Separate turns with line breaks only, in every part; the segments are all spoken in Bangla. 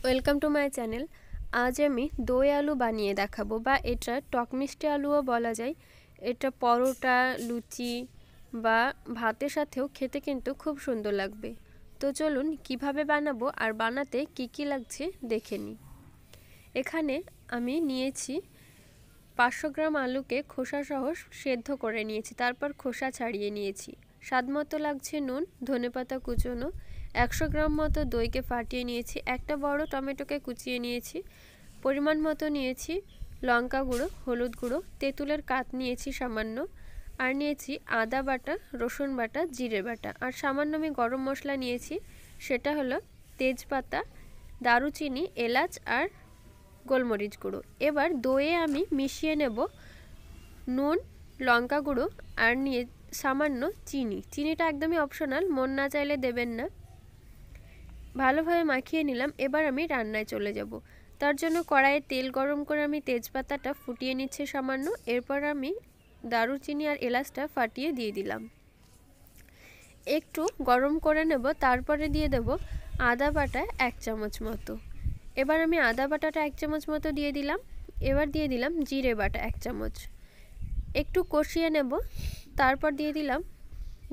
Welcome to my channel. আজ আমি দই আলু বানিয়ে দেখাবো, বা এটা টক মিষ্টি আলুও বলা যায়। এটা পরোটা, লুচি বা ভাতের সাথেও খেতে কিন্তু খুব সুন্দর লাগবে। তো চলুন কিভাবে বানাবো আর বানাতে কি কি লাগছে দেখে নিই। এখানে আমি নিয়েছি 500 গ্রাম আলুকে খোসাসহ সেদ্ধ করে নিয়েছি, তারপর খোসা ছাড়িয়ে নিয়েছি। স্বাদমতো লাগছে নুন, ধনেপাতা কুচোনো, 100 গ্রাম মতো দইকে ফাটিয়ে নিয়েছি, একটা বড় টমেটোকে কুচিয়ে নিয়েছি, পরিমাণ মতো নিয়েছি লঙ্কা গুঁড়ো, হলুদ গুঁড়ো, তেঁতুলের কাঠ নিয়েছি সামান্য, আর নিয়েছি আদা বাটা, রসুন বাটা, জিরে বাটা, আর সামান্য আমি গরম মশলা নিয়েছি, সেটা হলো তেজপাতা, দারুচিনি, এলাচ আর গোলমরিচ গুঁড়ো। এবার দইয়ে আমি মিশিয়ে নেব নুন, লঙ্কা গুঁড়ো আর নিয়ে সামান্য চিনি। চিনিটা একদমই অপশনাল, মন না চাইলে দেবেন না। ভালোভাবে মাখিয়ে নিলাম। এবার আমি রান্নায় চলে যাব। তার জন্য কড়াইয়ে তেল গরম করে আমি তেজপাতাটা ফুটিয়ে নিচ্ছি সামান্য। এরপর আমি দারুচিনি আর এলাচটা ফাটিয়ে দিয়ে দিলাম, একটু গরম করে নেব। তারপরে দিয়ে দেব আদা বাটা 1 চামচ মতো। এবার আমি আদা বাটাটা 1 চামচ মতো দিয়ে দিলাম। এবার দিয়ে দিলাম জিরে বাটা 1 চামচ, একটু কষিয়ে নেব। তারপর দিয়ে দিলাম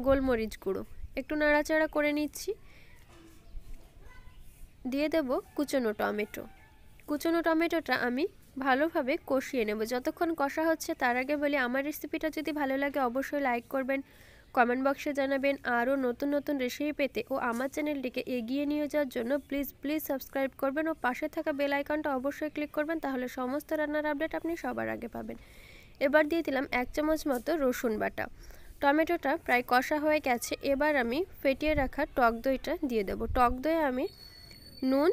গোলমরিচ গুঁড়ো, একটু নাড়াচাড়া করে নিচ্ছি। দিয়ে দেব কুচনো টমেটো। কুচনো টমেটোটা আমি ভালোভাবে কষিয়ে নেব। যতক্ষণ কষা হচ্ছে তার আগে বলি, আমার রেসিপিটা যদি ভালো লাগে অবশ্যই লাইক করবেন, কমেন্ট বক্সে জানাবেন। আরও নতুন নতুন রেসিপি পেতে ও আমার চ্যানেলটিকে এগিয়ে নিয়ে যাওয়ার জন্য প্লিজ সাবস্ক্রাইব করবেন ও পাশে থাকা বেল আইকনটা অবশ্যই ক্লিক করবেন, তাহলে সমস্ত রান্নার আপডেট আপনি সবার আগে পাবেন। এবার দিয়ে দিলাম 1 চামচ মতো রসুন বাটা। টমেটোটা প্রায় কষা হয়ে গেছে। এবার আমি ফেটিয়ে রাখা টক দইটা দিয়ে দেব। টক দই আমি নুন,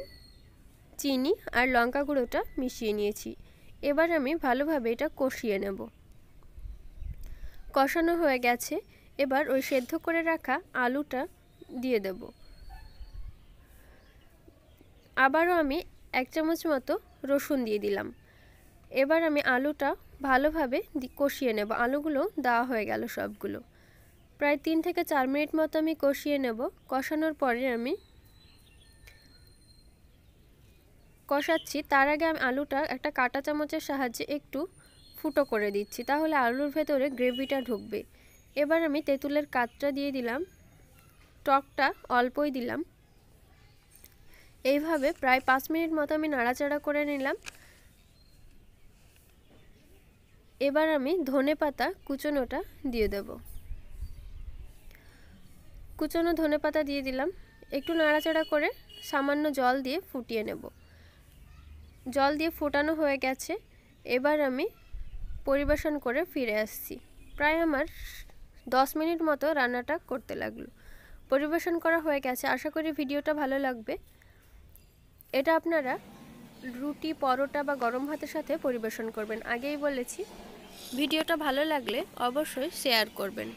চিনি আর লঙ্কা গুঁড়োটা মিশিয়ে নিয়েছি। এবার আমি ভালোভাবে এটা কষিয়ে নেব। কষানো হয়ে গেছে। এবার ওই সেদ্ধ করে রাখা আলুটা দিয়ে দেব। আবারও আমি 1 চামচ মতো রসুন দিয়ে দিলাম। এবার আমি আলুটা ভালোভাবে কষিয়ে নেব। আলুগুলো দেওয়া হয়ে গেল সবগুলো। প্রায় 3 থেকে 4 মিনিট মতো আমি কষিয়ে নেব। কষানোর পরে আমি কষাচ্ছি, তার আগে আমি আলুটা একটা কাঁটা চামচের সাহায্যে একটু ফুটো করে দিচ্ছি, তাহলে আলুর ভেতরে গ্রেভিটা ঢুকবে। এবার আমি তেঁতুলের কাঠটা দিয়ে দিলাম, টকটা অল্পই দিলাম। এইভাবে প্রায় 5 মিনিট মতো আমি নাড়াচাড়া করে নিলাম। এবার আমি ধনেপাতা কুচনোটা দিয়ে দেব। কুচনো ধনেপাতা দিয়ে দিলাম, একটু নাড়াচাড়া করে সামান্য জল দিয়ে ফুটিয়ে নেব। জল দিয়ে ফোটানো হয়ে গেছে। এবার আমি পরিবেশন করে ফিরে আসছি। প্রায় আমার 10 মিনিট মতো রান্নাটা করতে লাগলো। পরিবেশন করা হয়ে গেছে। আশা করি ভিডিওটা ভালো লাগবে। এটা আপনারা রুটি, পরোটা বা গরম ভাতের সাথে পরিবেশন করবেন। আগেই বলেছি, ভিডিওটা ভালো লাগলে অবশ্যই শেয়ার করবেন।